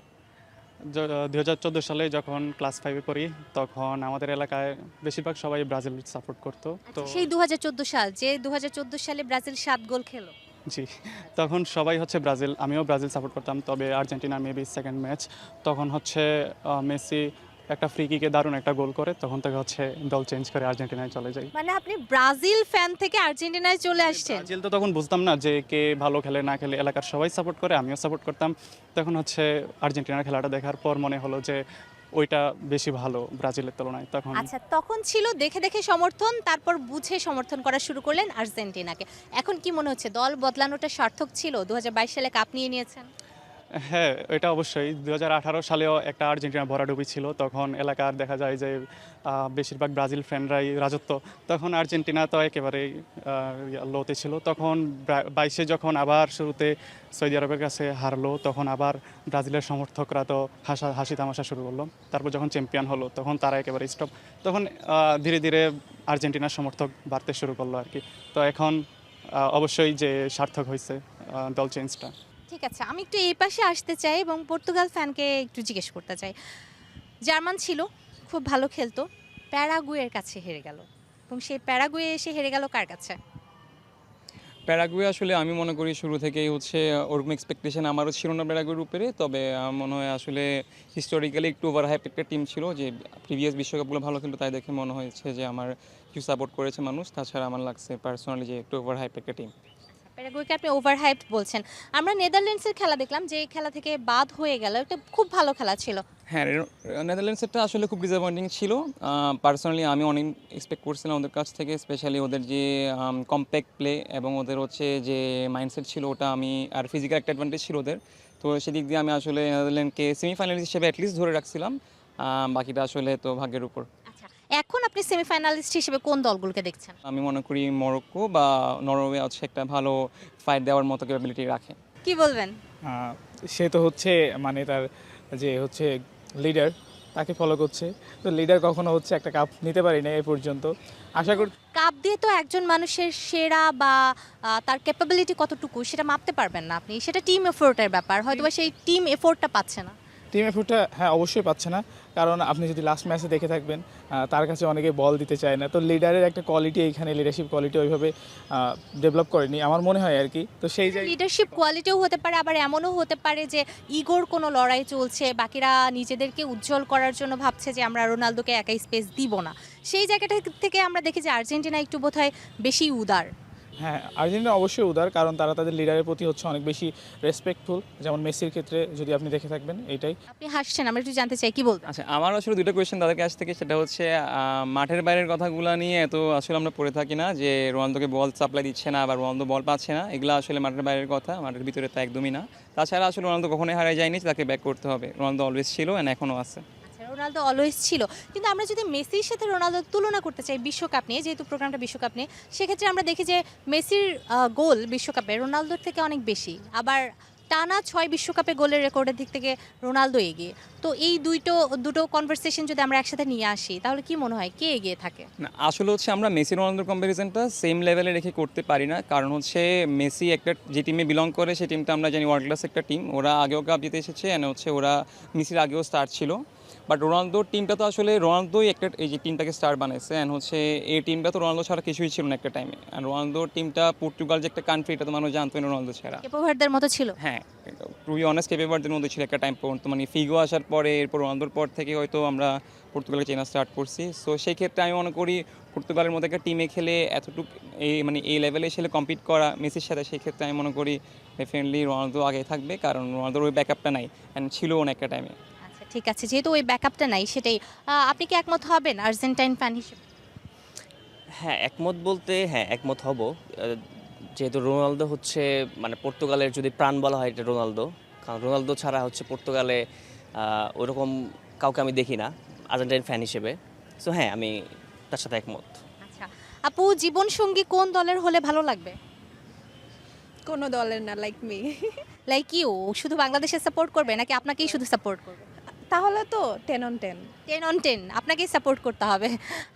2014 সালে যখন ক্লাস 5-এ পড়ি, তখন আমাদের এলাকায় বেশিরভাগ সবাই ব্রাজিল সাপোর্ট করতো। তো সেই 2014 সাল, যে 2014 সালে ব্রাজিল 7 গোল খেলো। জি, তখন সবাই হচ্ছে ব্রাজিল, আমিও ব্রাজিল সাপোর্ট করতাম। তবে আর্জেন্টিনা মেবি সেকেন্ড ম্যাচ, তখন হচ্ছে মেসি একটা ফ্রি কিকে দারুণ একটা গোল করে, তখন থেকে হচ্ছে দল চেঞ্জ করে আর্জেন্টিনায় চলে যাই। মানে আপনি ব্রাজিল ফ্যান থেকে আর্জেন্টিনায় চলে আসছেন? ব্রাজিল তো তখন বুঝতাম না যে কে ভালো খেলে না খেলে, এলাকার সবাই সাপোর্ট করে, আমিও সাপোর্ট করতাম। তখন হচ্ছে আর্জেন্টিনার খেলাটা দেখার পর মনে হলো যে ওইটা বেশি ভালো ব্রাজিলের তুলনায়। তখন আচ্ছা, তখন ছিল দেখে দেখে সমর্থন, তারপর বুঝে সমর্থন করা শুরু করলেন আর্জেন্টিনাকে। এখন কি মনে হচ্ছে দল বদলানোটা সার্থক ছিল? 2022 সালে কাপ নিয়ে নিয়েছেন। হ্যাঁ, এটা অবশ্যই। 2018 সালেও একটা আর্জেন্টিনা ভরাডুবি ছিল, তখন এলাকার দেখা যায় যে বেশিরভাগ ব্রাজিল ফ্যানরাই রাজত্ব। তখন আর্জেন্টিনা তো একেবারেই লোতে ছিল। তখন 22-এ যখন আবার শুরুতে সৌদি আরবের কাছে হারলো, তখন আবার ব্রাজিলের সমর্থকরা তো হাসি তামাশা শুরু করলো। তারপর যখন চ্যাম্পিয়ন হলো, তখন তারা একেবারে স্টপ। তখন ধীরে ধীরে আর্জেন্টিনার সমর্থক বাড়তে শুরু করলো আর কি। তো এখন অবশ্যই যে সার্থক হয়েছে দল চেঞ্জটা। ঠিক আছে, আমি একটু এই পাশে আসতে চাই এবং পর্তুগাল ফ্যানকে একটু জিজ্ঞেস করতে চাই। জার্মান ছিল, খুব ভালো খেলতো, প্যারাগুয়ের কাছে হেরে গেল, এবং সেই প্যারাগুয়ে এসে হেরে গেল কার কাছে? প্যারাগুয়ে আসলে আমি মনে করি শুরু থেকেই হচ্ছে ওরকম এক্সপেকটেশন আমারও ছিল না প্যারাগুয়ের উপরে, তবে আমার মনে হয় আসলে হিস্টোরিক্যালি একটু ওভার হাইপ একটা টিম ছিল, যে প্রিভিয়াস বিশ্বকাপগুলো ভালো খেলতো তাই দেখে মনে হয়েছে যে আমার কিছু সাপোর্ট করেছে মানুষ। তাছাড়া আমার লাগছে পার্সোনালি যে একটু ওভার হাইপ একটা টিম। প্যারাগুয়েকে আপনি ওভার হাইপড বলছেন। আমরা নেদারল্যান্ডসের খেলা দেখলাম, যে খেলা থেকে বাদ হয়ে গেল, একটা খুব ভালো খেলা ছিল। হ্যাঁ, নেদারল্যান্ডসেরটা আসলে খুব ডিসঅ্যাপয়েন্টিং ছিল। পার্সোনালি আমি অনেক এক্সপেক্ট করছিলাম ওদের কাছ থেকে, স্পেশালি ওদের যে কম্প্যাক্ট প্লে এবং ওদের হচ্ছে যে মাইন্ডসেট ছিল ওটা আমি, আর ফিজিক্যাল একটা অ্যাডভান্টেজ ছিল ওদের, তো সেদিক দিয়ে আমি আসলে নেদারল্যান্ডকে সেমিফাইনালিস্ট হিসেবে অ্যাটলিস্ট ধরে রাখছিলাম। বাকিটা আসলে তো ভাগ্যের উপর। এখন আপনি সেমিফাইনালিস্ট হিসেবে কোন দলগুলোকে দেখছেন? আমি মনে করি মরক্কো বা নরওয়ে হচ্ছে একটা ভালো ফাইট দেওয়ার মতো ক্যাপাবিলিটি রাখে। কি বলবেন? সে তো হচ্ছে মানে তার যে হচ্ছে লিডার, তাকে ফলো করছে, তো লিডার কখনো হচ্ছে একটা কাপ নিতে পারি না এ পর্যন্ত। আশা করি কাপ দিয়ে তো একজন মানুষের সেরা বা তার ক্যাপাবিলিটি কতটুকু সেটা মাপতে পারবেন না আপনি, সেটা টিম এফোর্টের ব্যাপার, হয়তো সেই টিম এফোর্টটা পাচ্ছে না। টিম এফোর্টটা হ্যাঁ অবশ্যই পাচ্ছে না, কারণ আপনি যদি লাস্ট ম্যাচে দেখে থাকবেন তার কাছে অনেকে বল দিতে চায় না, তো লিডারের একটা কোয়ালিটি এইখানে, লিডারশিপ কোয়ালিটি ওইভাবে ডেভেলপ করেনি আমার মনে হয় আর কি। তো সেই জায়গায় লিডারশিপ কোয়ালিটিও হতে পারে, আবার এমনও হতে পারে যে ইগোর কোনো লড়াই চলছে, বাকিরা নিজেদেরকে উজ্জ্বল করার জন্য ভাবছে যে আমরা রোনালদোকে একাই স্পেস দিব না। সেই জায়গাটা থেকে আমরা দেখি যে আর্জেন্টিনা একটু বোধহয় বেশি উদার। হ্যাঁ, আর্জেন্টিনা অবশ্যই উদার, কারণ তারা তাদের লিডারের প্রতি হচ্ছে অনেক বেশি রেসপেক্টফুল, যেমন মেসির ক্ষেত্রে যদি আপনি দেখে থাকবেন এইটাই। আপনি হাসছেন, আমরা একটু জানতে চাই কি বলতে। আচ্ছা, আমার আসলে দুটো কোয়েশ্চেন তাদের কাছ থেকে, সেটা হচ্ছে মাঠের বাইরের কথাগুলো নিয়ে এত আসলে আমরা পড়ে থাকি না, যে রোনালদোকে বল সাপ্লাই দিচ্ছে না বা রোনালদো বল পাচ্ছে না, এগুলো আসলে মাঠের বাইরের কথা, মাঠের ভিতরে তা একদমই না। তাছাড়া আসলে রোনালদো কখনোই হারায় যায়নি, তাকে ব্যাক করতে হবে। রোনালদো অলওয়েজ ছিল অ্যান্ড এখনও আছে। রোনালদো অলওয়েজ ছিল, কিন্তু আমরা যদি মেসির সাথে রোনালদোর তুলনা করতে চাই বিশ্বকাপ নিয়ে, যেহেতু প্রোগ্রামটা বিশ্বকাপ নিয়ে, সেক্ষেত্রে আমরা দেখি যে মেসির গোল বিশ্বকাপে রোনালদোর থেকে অনেক বেশি, আবার টানা 6 বিশ্বকাপে গোলের রেকর্ডের দিক থেকে রোনালদো এগিয়ে। তো এই দুটো কনভারসেশন যদি আমরা একসাথে নিয়ে আসি, তাহলে কি মনে হয় কে এগিয়ে থাকে? না, আসলে হচ্ছে আমরা মেসি রোনালদোর কম্প্যারিজনটা সেম লেভেলে রেখে করতে পারি না, কারণ হচ্ছে মেসি একটা যে টিমে বিলং করে সেই টিমটা আমরা জানি ওয়ার্ল্ড ক্লাস একটা টিম, ওরা আগেও কাপ জিতে এসেছে, অ্যান্ড হচ্ছে ওরা মেসির আগেও স্টার ছিল। বাট রোনালদোর টিমটা তো আসলে রোনালদোই একটা এই যে টিমটাকে স্টার বানাইছে, অ্যান্ড হচ্ছে এই টিমটা তো রোনালদো ছাড়া কিছুই ছিল না একটা টাইমে। আর রোনালদোর টিমটা পর্তুগাল যে একটা কান্ট্রি, এটা তো মানুষ জানতো না রোনালদো ছাড়া। কেপো ভার্দের মতো ছিল। হ্যাঁ, টু বি অনেস্ট কেপো ভার্দের মধ্যে ছিল একটা টাইম পর্যন্ত, মানে ফিগো আসার পরে এরপর রোনালদোর পর থেকে হয়তো আমরা পর্তুগালকে চেনা স্টার্ট করছি। সো সেই ক্ষেত্রে আমি মনে করি পর্তুগালের মধ্যে একটা টিমে খেলে এতটুকু এই লেভেলে এসে কম্পিট করা মেসির সাথে, সেই ক্ষেত্রে আমি মনে করি ডেফিনেটলি রোনালদো আগে থাকবে, কারণ রোনালদোর ওই ব্যাকআপটা নাই, অ্যান্ড ছিল অনেক একটা টাইমে। ঠিক আছে, যেহেতু ওই ব্যাকআপটা নাই, সেটাই আপনি কি একমত হবেন আর্জেন্টাইন ফ্যান হিসেবে? হ্যাঁ, একমত বলতে হ্যাঁ একমত হব, যেহেতু রোনালদো হচ্ছে মানে পর্তুগালের যদি প্রাণ বলা হয় এটা রোনালদো, কারণ রোনালদো ছাড়া হচ্ছে পর্তুগালে ওরকম কাউকে আমি দেখি না আর্জেন্টাইন ফ্যান হিসেবে। সো হ্যাঁ, আমি তার সাথে একমত। আচ্ছা আপু, জীবনসঙ্গী কোন দলের হলে ভালো লাগবে? কোনো দলের না, লাইক মি। লাইক ইউ শুধু বাংলাদেশে সাপোর্ট করবে নাকি আপনাকেই শুধু সাপোর্ট করবে? তাহলে তো 10 on 10। 10 on 10 আপনাকেই সাপোর্ট করতে হবে।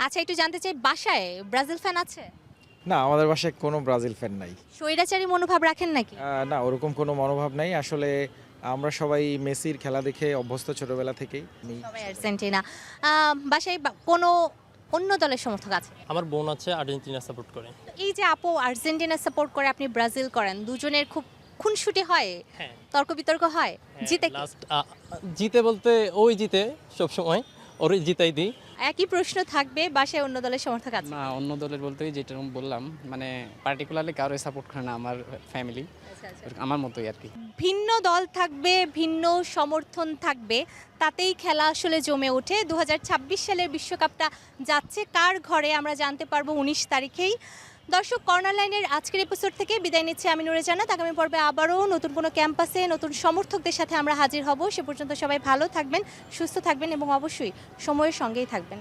আচ্ছা, একটু জানতে চাই, বাসায় ব্রাজিল ফ্যান আছে? না, আমাদের বাসায় কোনো ব্রাজিল ফ্যান নাই। স্বৈরাচারী মনোভাব রাখেন নাকি? না, ওরকম কোনো মনোভাব নাই। আসলে আমরা সবাই মেসির খেলা দেখে অভ্যস্ত ছোটবেলা থেকেই। সবাই আর্জেন্টিনা। বাসায় কোনো অন্য দলের সমর্থক আছে? আমার বোন আছে, আর্জেন্টিনা সাপোর্ট করে। এই যে আপু আর্জেন্টিনা সাপোর্ট করে, আপনি ব্রাজিল করেন, দুজনের খুব খুনসুটি হয়, তর্ক বিতর্ক হয়, জিতে লাস্ট জিতে বলতে ওই জিতে সব সময়, ওরই জিতাই দিই। একই প্রশ্ন থাকবে, বাসায় অন্য দলের সমর্থক আছে? না, অন্য দলের বলতে যেটা বললাম, মানে পার্টিকুলারলি কারোই সাপোর্ট করে না, আমার ফ্যামিলি আমার মতোই আর কি। ভিন্ন দল থাকবে, ভিন্ন সমর্থন থাকবে, তাতেই খেলা আসলে জমে ওঠে। 2026 সালের বিশ্বকাপটা যাচ্ছে কার ঘরে আমরা জানতে পারবো 19 তারিখেই। দর্শক, কর্নার লাইনের আজকের এপিসোড থেকে বিদায় নিচ্ছে আমি নূরে জান্নাত। আগামী পর্বে আবারও নতুন কোনো ক্যাম্পাসে নতুন সমর্থকদের সাথে আমরা হাজির হব। সে পর্যন্ত সবাই ভালো থাকবেন, সুস্থ থাকবেন এবং অবশ্যই সময়ের সঙ্গেই থাকবেন।